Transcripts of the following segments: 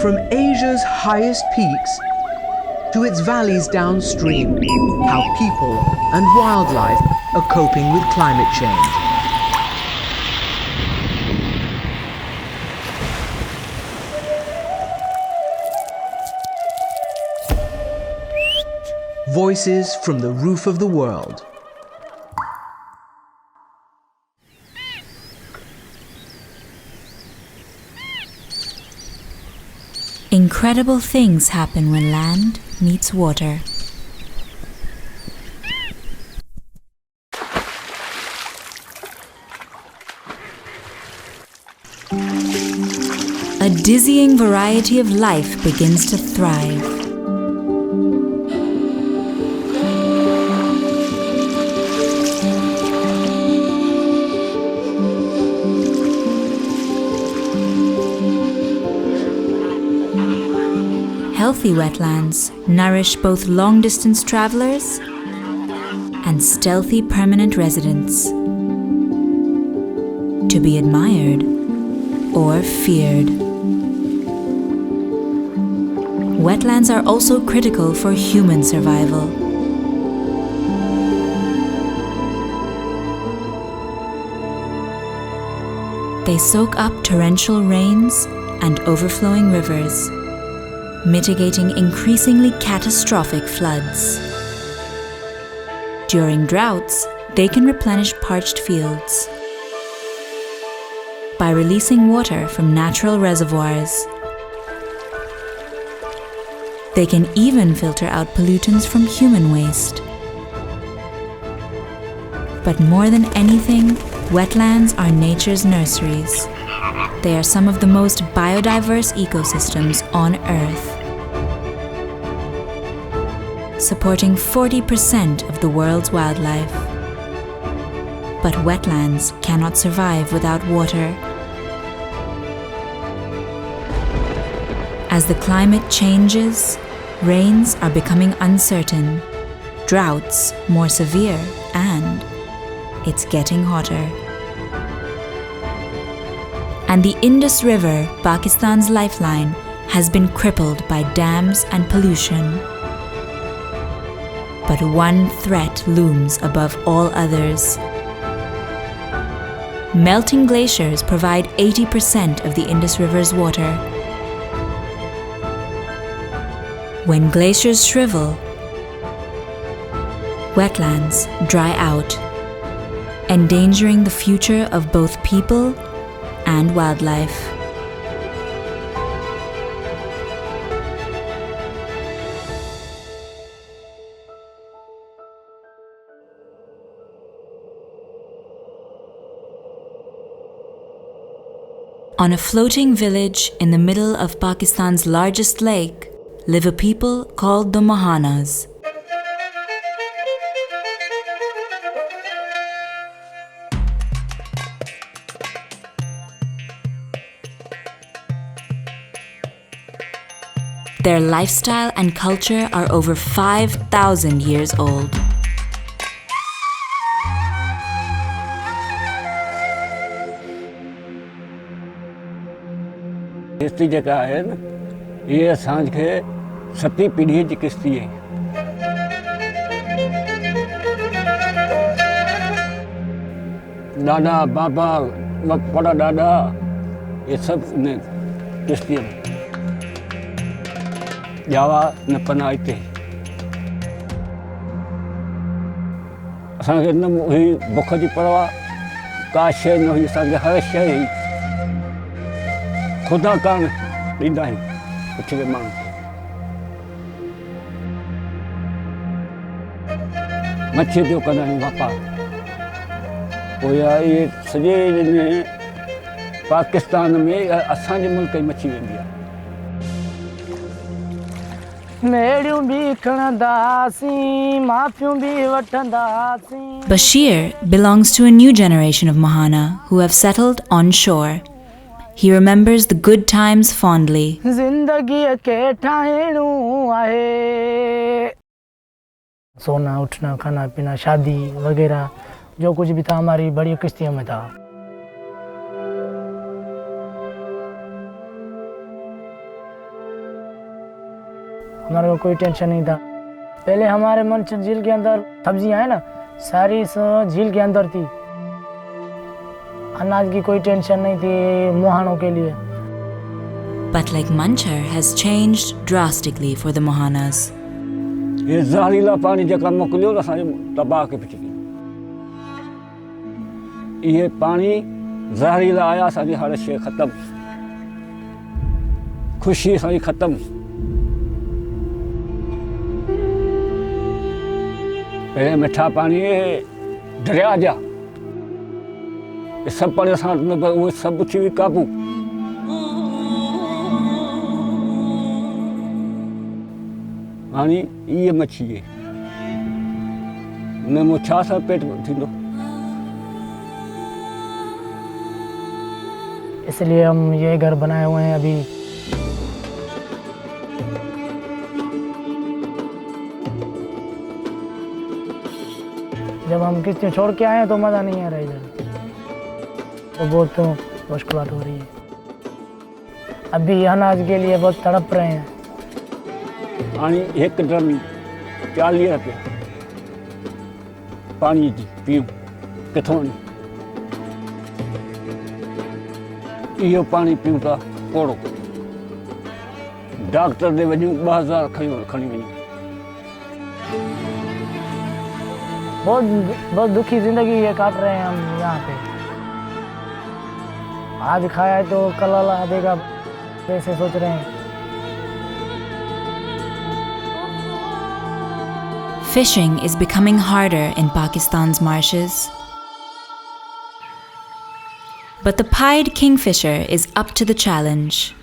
From Asia's highest peaks to its valleys downstream, how people and wildlife are coping with climate change. Voices from the roof of the world. Incredible things happen when land meets water. A dizzying variety of life begins to thrive. Healthy wetlands nourish both long-distance travelers and stealthy permanent residents, to be admired or feared. Wetlands are also critical for human survival. They soak up torrential rains and overflowing rivers, mitigating increasingly catastrophic floods. During droughts, they can replenish parched fields by releasing water from natural reservoirs. They can even filter out pollutants from human waste. But more than anything, wetlands are nature's nurseries. They are some of the most biodiverse ecosystems on Earth, supporting 40% of the world's wildlife. But wetlands cannot survive without water. As the climate changes, rains are becoming uncertain, droughts more severe, and it's getting hotter. And the Indus River, Pakistan's lifeline, has been crippled by dams and pollution. But one threat looms above all others. Melting glaciers provide 80% of the Indus River's water. When glaciers shrivel, wetlands dry out, endangering the future of both people and wildlife. On a floating village in the middle of Pakistan's largest lake live a people called the Mahanas. Their lifestyle and culture are over 5,000 years old. किस्ती जगह है ना, ये सांझ के सती पीढ़ी की किस्ती है। दादा बाबा बड़ा दादा ये सब ने किस्ती जावा न पनाई थे। असांखे न हुई बुख जी परवाह, का शइ न हुई, असांखे हर शइ खुदा कान ॾींदा आहिनि पुठिते माण्हू खे। मच्छी जो कंदा आहियूं वापारु। पोइ इहे सॼे में पाकिस्तान में असांजे मुल्क जी मच्छी वेंदी आहे। Bashir belongs to a new generation of Mahana who have settled on shore. He remembers the good times fondly. सोना उठना खाना पीना शादी वगैरह जो कुछ भी था हमारी बड़ी किश्तियों में था। हमारे को कोई टेंशन नहीं था। पहले हमारे मन झील के अंदर सब्जियां है ना, सारी झील के अंदर थी। अनाज की कोई टेंशन नहीं थी मुहानों के लिए। But Lake Manchar has changed drastically for the Mohanas. ये जहरीला पानी जका मोकिलियो त असांखे तबाह के पिछड़ी। ये पानी जहरीला आया, असांजी हर शइ ख़तम, ख़ुशी असांजी ख़तम। पहले मिठा पानी दरिया जा, ये सब पानी असां उहे सभु थी हुई काबू। हाणे ये मच्छी है, उन में छा सा पेट थींदो। इसलिए हम ये घर बनाए हुए हैं अभी। जब हम किस्तें छोड़ के आए हैं तो मज़ा नहीं आ रहा इधर, तो बहुत मुश्किलात हो रही है। अभी अनाज के लिए बहुत तड़प रहे हैं। हाणे एक ड्रम 40 रुपया पानी जी पीऊं किथों आणी? इहो पानी पीऊं था कोड़ो, डॉक्टर ॾे वञूं 2000 खणी वञूं। बहुत दुखी जिंदगी ये काट रहे हैं हम यहाँ पे। आज खाया है तो कल अल्लाह देगा, ऐसे सोच रहे हैं। Fishing is becoming harder in Pakistan's marshes. But the pied kingfisher is up to the challenge.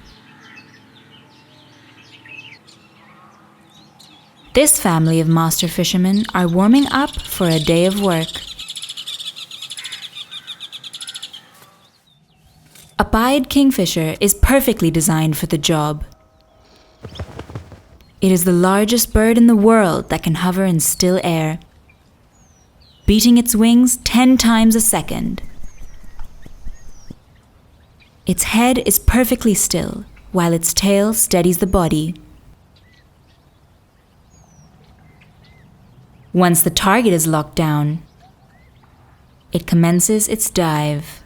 This family of master fishermen are warming up for a day of work. A pied kingfisher is perfectly designed for the job. It is the largest bird in the world that can hover in still air, beating its wings 10 times a second. Its head is perfectly still, while its tail steadies the body. Once the target is locked down, it commences its dive.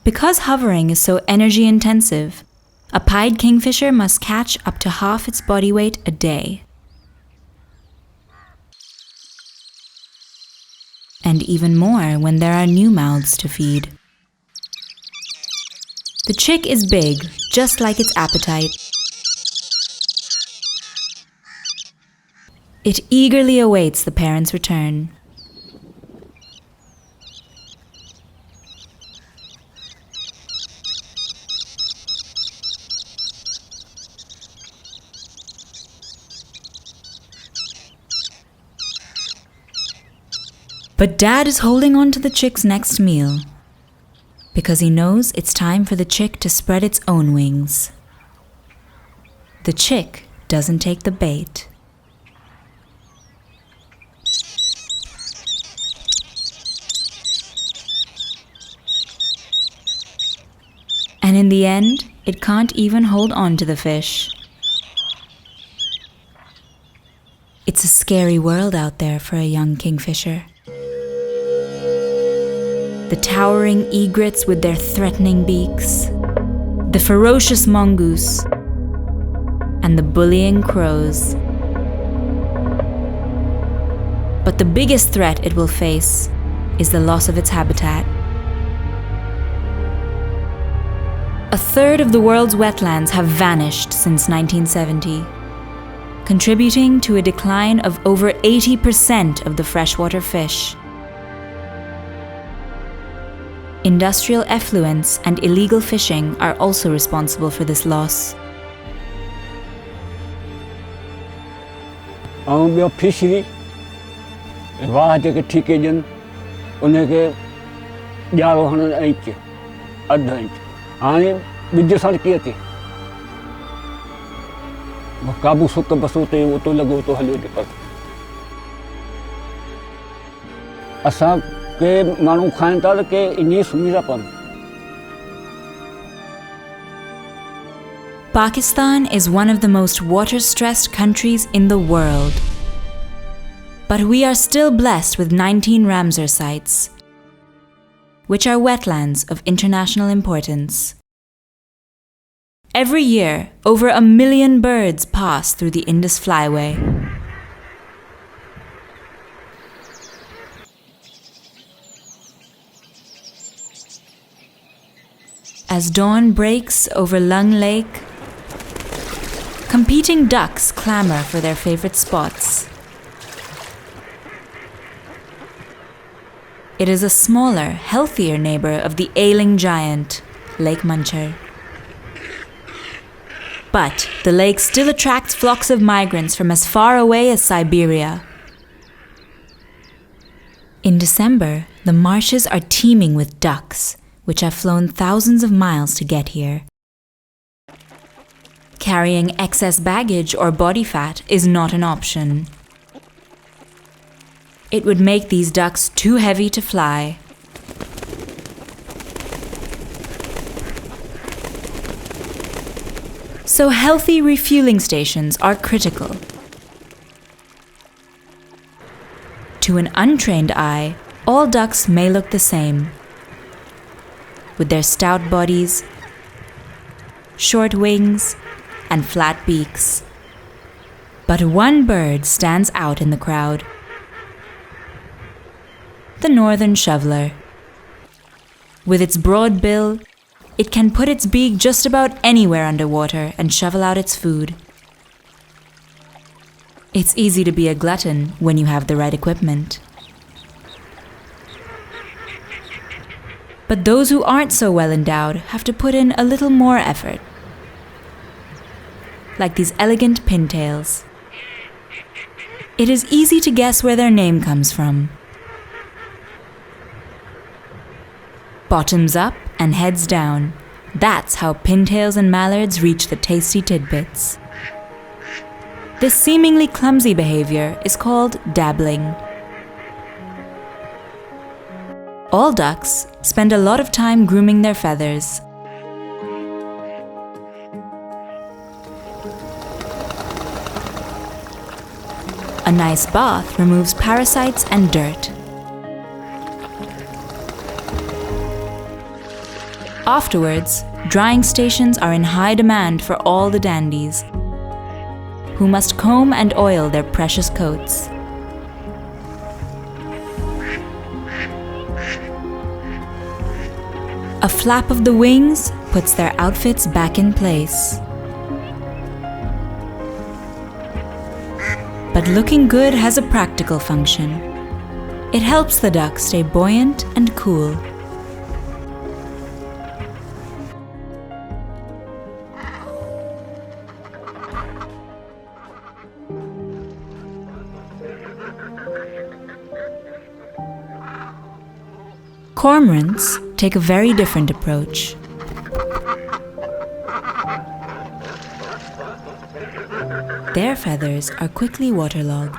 Because hovering is so energy intensive, a pied kingfisher must catch up to half its body weight a day. And even more when there are new mouths to feed. The chick is big, just like its appetite. It eagerly awaits the parent's return. But Dad is holding on to the chick's next meal because he knows it's time for the chick to spread its own wings. The chick doesn't take the bait. And in the end, it can't even hold on to the fish. It's a scary world out there for a young kingfisher. The towering egrets with their threatening beaks, the ferocious mongoose, and the bullying crows. But the biggest threat it will face is the loss of its habitat. A third of the world's wetlands have vanished since 1970, contributing to a decline of over 80% of the freshwater fish. Industrial effluents and illegal fishing are also responsible for this loss. ॿियो fishery वाह जेके ठीके ॾियनि उनखे ॼारो हणनि ऐं अर्धा inch हाणे ॿिज सड़की अचे काबू सुक बसो ते उतो लॻो तो हलियो पर असां के माण्हू खाइनि था के ईअं सुम्ही था पवनि Pakistan is one of the most water-stressed countries in the world. But we are still blessed with 19 Ramsar sites, which are wetlands of international importance. Every year, over 1 million birds pass through the Indus Flyway. As dawn breaks over Lung Lake, competing ducks clamor for their favorite spots. It is a smaller, healthier neighbor of the ailing giant, Lake Manchar. But the lake still attracts flocks of migrants from as far away as Siberia. In December, the marshes are teeming with ducks, which have flown thousands of miles to get here. Carrying excess baggage or body fat is not an option. It would make these ducks too heavy to fly. So healthy refueling stations are critical. To an untrained eye, all ducks may look the same, with their stout bodies, short wings, and flat beaks. But one bird stands out in the crowd: the northern shoveler. With its broad bill, it can put its beak just about anywhere underwater and shovel out its food. It's easy to be a glutton when you have the right equipment. But those who aren't so well endowed have to put in a little more effort. Like these elegant pintails. It is easy to guess where their name comes from. Bottoms up and heads down. That's how pintails and mallards reach the tasty tidbits. This seemingly clumsy behavior is called dabbling. All ducks spend a lot of time grooming their feathers. A nice bath removes parasites and dirt. Afterwards, drying stations are in high demand for all the dandies, who must comb and oil their precious coats. A flap of the wings puts their outfits back in place. But looking good has a practical function. It helps the duck stay buoyant and cool. Cormorants take a very different approach. Their feathers are quickly waterlogged.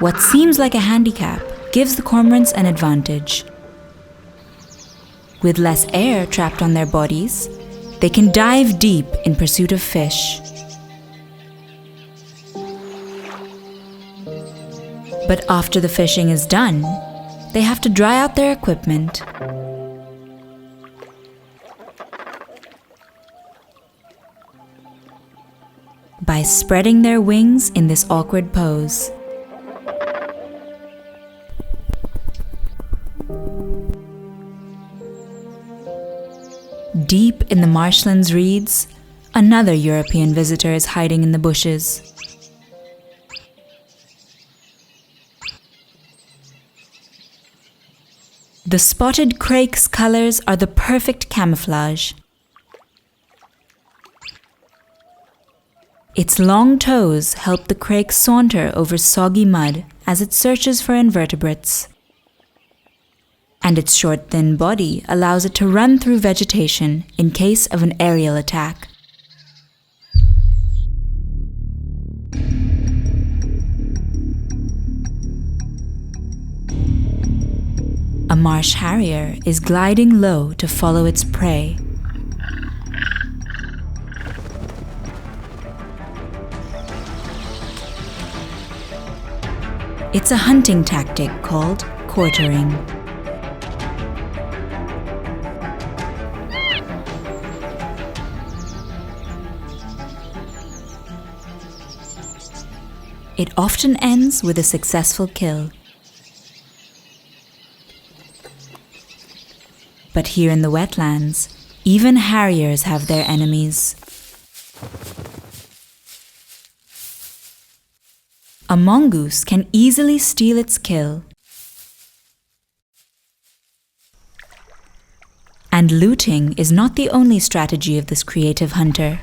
What seems like a handicap gives the cormorants an advantage. With less air trapped on their bodies, they can dive deep in pursuit of fish. But after the fishing is done, they have to dry out their equipment. By spreading their wings in this awkward pose. Deep in the marshland's reeds, another European visitor is hiding in the bushes. The spotted crake's colors are the perfect camouflage. Its long toes help the crake saunter over soggy mud as it searches for invertebrates. and its short, thin body allows it to run through vegetation in case of an aerial attack. A marsh harrier is gliding low to follow its prey. It's a hunting tactic called quartering. It often ends with a successful kill. But here in the wetlands, even harriers have their enemies. A mongoose can easily steal its kill. And looting is not the only strategy of this creative hunter.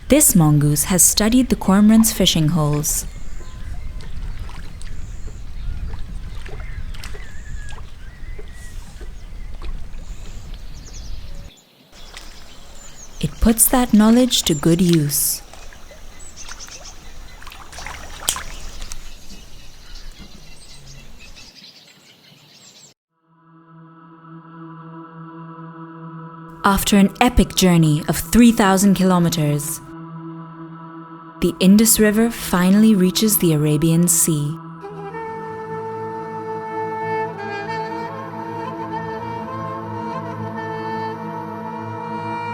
This mongoose has studied the cormorant's fishing holes. It puts that knowledge to good use. After an epic journey of 3,000 kilometers, the Indus River finally reaches the Arabian Sea.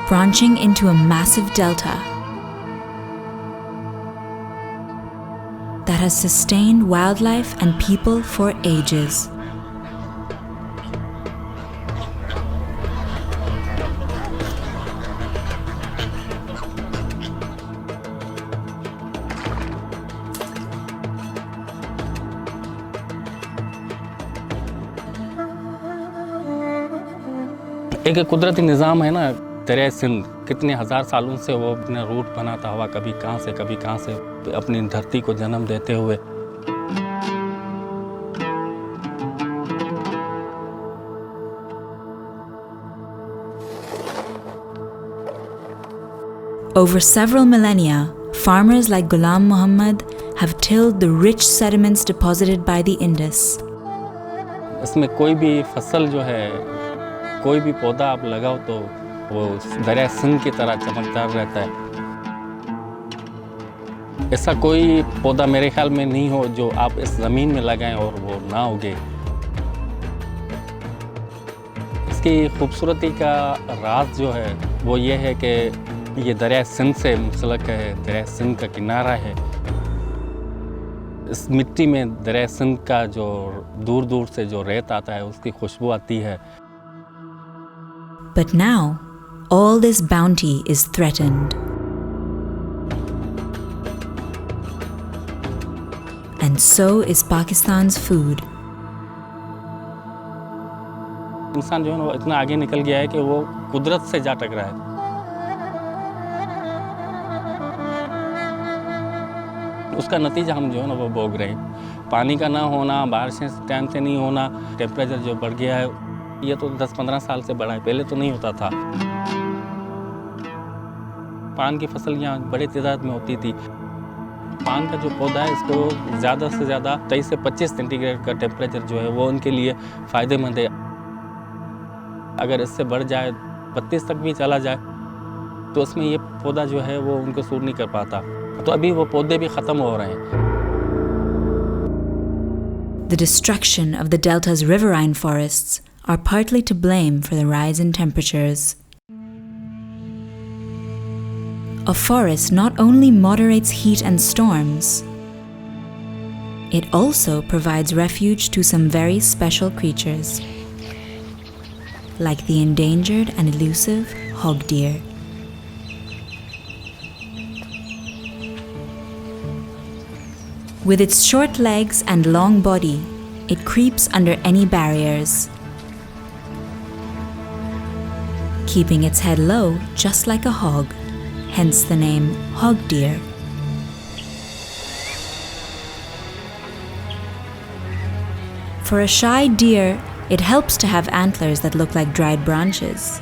Branching into a massive delta that has sustained wildlife and people for ages. एक कुदरती निज़ाम है ना, दरिया सिंध कितने हज़ार सालों से वो अपना रूट बनाता हुआ कभी कहाँ से अपनी धरती को जन्म देते हुए। Over several millennia, farmers like Ghulam Muhammad have tilled the rich sediments deposited by the Indus. इसमें कोई भी फसल जो है, कोई भी पौधा आप लगाओ तो वो दरिया सिंध की तरह चमकदार रहता है। ऐसा कोई पौधा मेरे ख्याल में नहीं हो जो आप इस ज़मीन में लगाएं और वो ना उगे। इसकी खूबसूरती का राज जो है वो ये है कि ये दरिया सिंध से मुंसलिक है, दरिया सिंध का किनारा है। इस मिट्टी में दरिया सिंध का जो दूर दूर से जो रेत आता है उसकी खुशबू आती है। But now, all this bounty is threatened. And so is Pakistan's food. इंसान जो है वो इतना आगे निकल गया है कि वो कुदरत से जा टकरा है। उसका नतीजा हम जो है ना वो भोग रहे हैं। पानी का ना होना, बारिशें टाइम से नहीं होना, टेम्परेचर जो बढ़ गया है, ये तो 10-15 साल से बढ़ा है, पहले तो नहीं होता था। पान की फसल यहाँ बड़े तादाद में होती थी। पान का जो पौधा है इसको ज़्यादा से ज़्यादा 23 से 25 सेंटीग्रेड का टेम्परेचर जो है वो उनके लिए फ़ायदेमंद है। अगर इससे बढ़ जाए, 32 तक भी चला जाए, तो उसमें ये पौधा जो है वो उनको सूट नहीं कर पाता। तो अभी वो पौधे भी ख़त्म हो रहे हैं। The destruction of the delta's riverine forests are partly to blame for the rise in temperatures. A forest not only moderates heat and storms, it also provides refuge to some very special creatures, like the endangered and elusive hog deer. With its short legs and long body, it creeps under any barriers, keeping its head low just like a hog, hence the name hog deer. for a shy deer, it helps to have antlers that look like dried branches.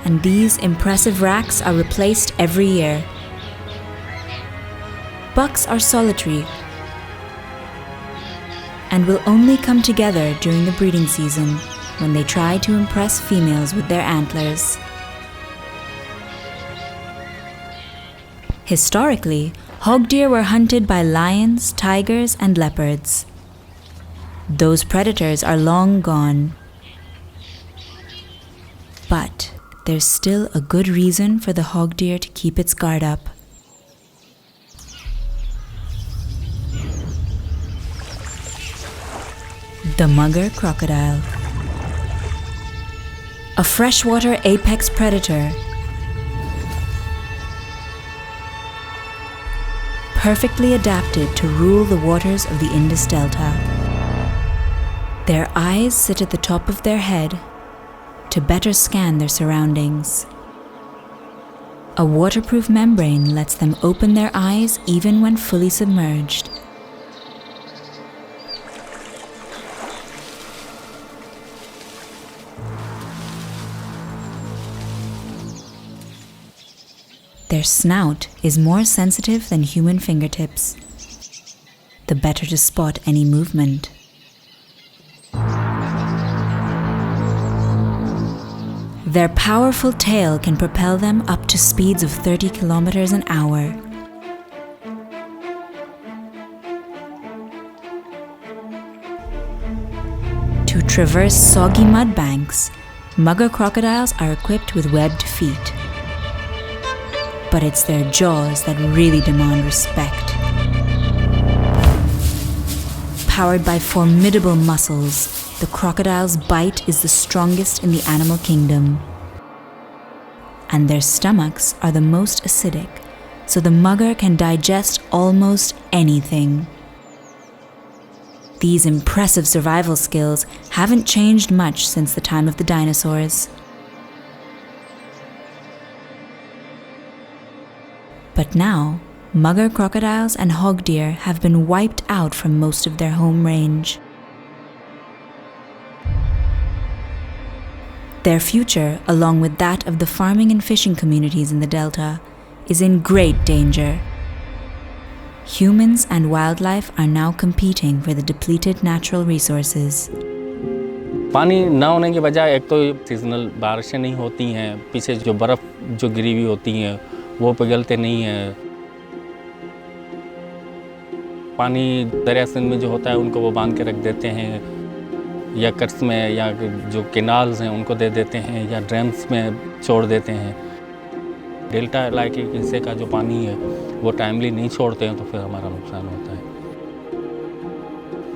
And these impressive racks are replaced every year. Bucks are solitary and will only come together during the breeding season when they try to impress females with their antlers. Historically, hog deer were hunted by lions, tigers, and leopards. Those predators are long gone. But there's still a good reason for the hog deer to keep its guard up. The mugger crocodile. A freshwater apex predator, perfectly adapted to rule the waters of the Indus Delta. Their eyes sit at the top of their head to better scan their surroundings. A waterproof membrane lets them open their eyes even when fully submerged. Their snout is more sensitive than human fingertips, the better to spot any movement. Their powerful tail can propel them up to speeds of 30 kilometers an hour. To traverse soggy mud banks, mugger crocodiles are equipped with webbed feet. But it's their jaws that really demand respect. Powered by formidable muscles, the crocodile's bite is the strongest in the animal kingdom. And their stomachs are the most acidic, so the mugger can digest almost anything. These impressive survival skills haven't changed much since the time of the dinosaurs. But now, mugger crocodiles and hog deer have been wiped out from most of their home range. Their future, along with that of the farming and fishing communities in the Delta, is in great danger. Humans and wildlife are now competing for the depleted natural resources. पानी ना होने के बजाय एक तो seasonal बारिशें नहीं होती हैं, पीछे जो बर्फ़ जो गिरी हुई होती हैं वो पिघलते नहीं हैं। पानी दरिया सिंध में जो होता है उनको वो बांध के रख देते हैं, या कट्स में या जो कैनाल्स हैं उनको दे देते हैं, या ड्रम्स में छोड़ देते हैं। डेल्टा इलाके के हिस्से का जो पानी है वो टाइमली नहीं छोड़ते हैं तो फिर हमारा नुकसान होता है।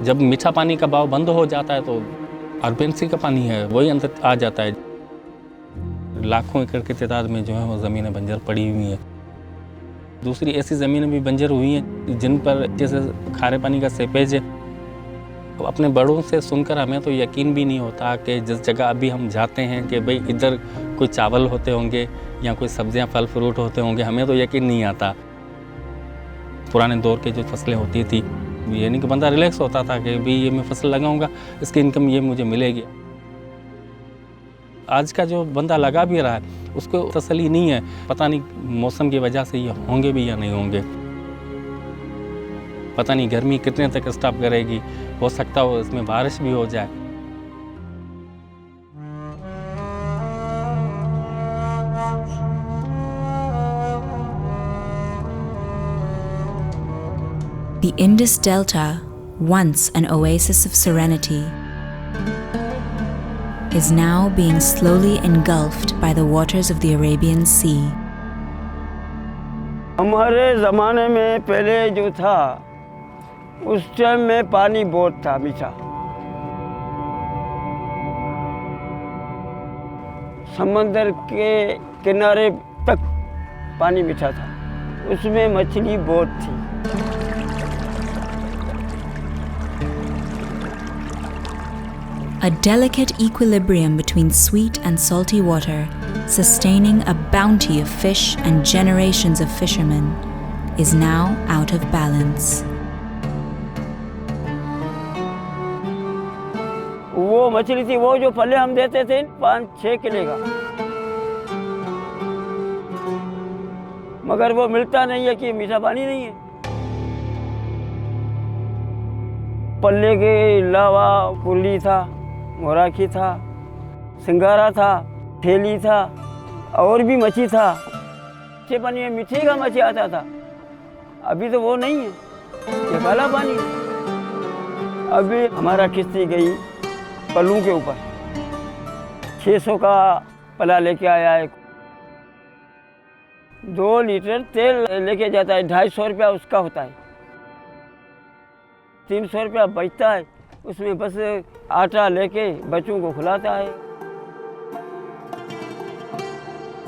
जब मीठा पानी का बहाव बंद हो जाता है तो अर्बन सी का पानी है वही अंदर आ जाता है। लाखों एकड़ की तादाद में जो है वो ज़मीनें बंजर पड़ी हुई हैं। दूसरी ऐसी ज़मीनें भी बंजर हुई हैं जिन पर जैसे खारे पानी का सेपेज है। अपने बड़ों से सुनकर हमें तो यकीन भी नहीं होता कि जिस जगह अभी हम जाते हैं कि भाई इधर कोई चावल होते होंगे या कोई सब्जियां फल फ्रूट होते होंगे, हमें तो यकीन नहीं आता। पुराने दौर के जो फसलें होती थी ये नहीं कि बंदा रिलैक्स होता था कि भाई ये मैं फसल लगाऊंगा इसकी इनकम ये मुझे मिलेगी। आज का जो बंदा लगा भी रहा है उसको तसल्ली नहीं है, पता नहीं मौसम की वजह से ये होंगे भी या नहीं होंगे, पता नहीं गर्मी कितने तक स्टॉप करेगी, हो सकता हो इसमें बारिश भी हो जाए। The Indus Delta, once an oasis of serenity, is now being slowly engulfed by the waters of the Arabian Sea. हमारे ज़माने में पहले जो था उस टाइम में पानी बहुत था मीठा। समंदर के किनारे तक पानी मीठा था, उसमें मछली बहुत थी। A delicate equilibrium between sweet and salty water, sustaining a bounty of fish and generations of fishermen, is now out of balance. वो मछली थी, वो जो पल्ले हम देते थे 5-6 किलो का, मगर वो मिलता नहीं है कि मीठा पानी नहीं है। पल्ले के अलावा कुल्ली था, मोराखी था, सिंगारा था, थेली था, और भी मछली था। अच्छे पानी में मीठे का मछली आता था, अभी तो वो नहीं है, ये काला पानी। अभी हमारा किश्ती गई पल्लू के ऊपर, 600 का पला लेके आया है, 2 लीटर तेल लेके जाता है, 250 रुपया उसका होता है, 300 रुपया बचता है, उसमें बस आटा लेके बच्चों को खिलाता है।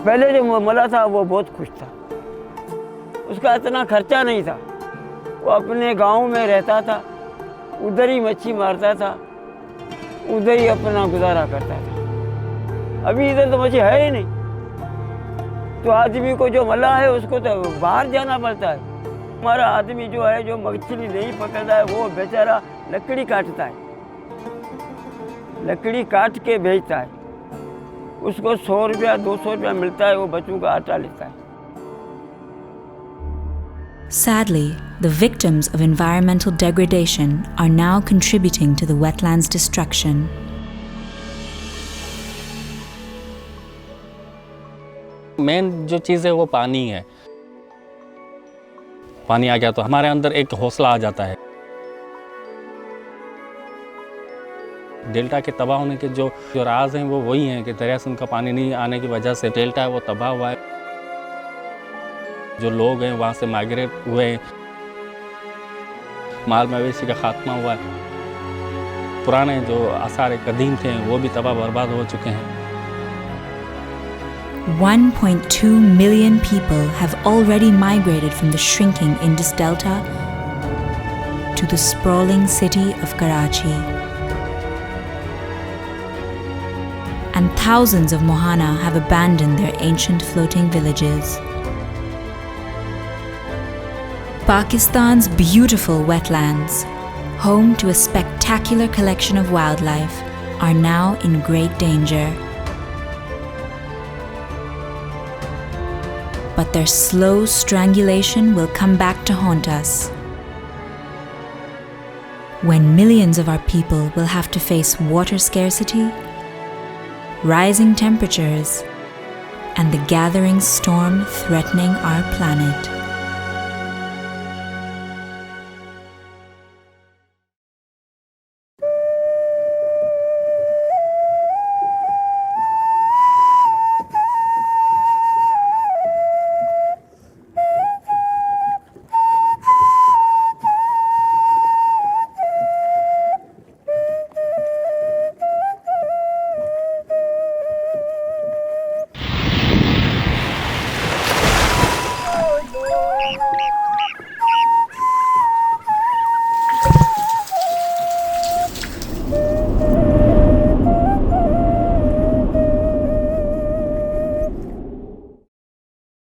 पहले जो मला था वो बहुत खुश था, उसका इतना खर्चा नहीं था, वो अपने गांव में रहता था, उधर ही मच्छी मारता था, उधर ही अपना गुजारा करता था। अभी इधर तो मच्छी है ही नहीं, तो आदमी को जो मला है उसको तो बाहर जाना पड़ता है। हमारा आदमी जो है, जो मछली नहीं पकड़ता है, वो बेचारा लकड़ी काटता है, लकड़ी काट के बेचता है, उसको 100 रुपया 200 रुपया मिलता है, वो बच्चों का आटा लेता है। Sadly, the victims of environmental degradation are now contributing to the wetlands' destruction. Main जो चीज़ है वो पानी है। पानी आ गया तो हमारे अंदर एक हौसला आ जाता है। डेल्टा के तबाह होने के जो राज हैं वो वही हैं कि दरिया से उनका पानी नहीं आने की वजह से डेल्टा है वो तबाह हुआ है। जो लोग हैं वहाँ से माइग्रेट हुए हैं, माल मवेशी का खात्मा हुआ है, पुराने जो आसार कदीम थे वो भी तबाह बर्बाद हो चुके हैं। 1.2 million people have already migrated from the shrinking Indus Delta to the sprawling city of Karachi. And thousands of Mohana have abandoned their ancient floating villages. Pakistan's beautiful wetlands, home to a spectacular collection of wildlife, are now in great danger. But their slow strangulation will come back to haunt us, when millions of our people will have to face water scarcity, rising temperatures, and the gathering storm threatening our planet.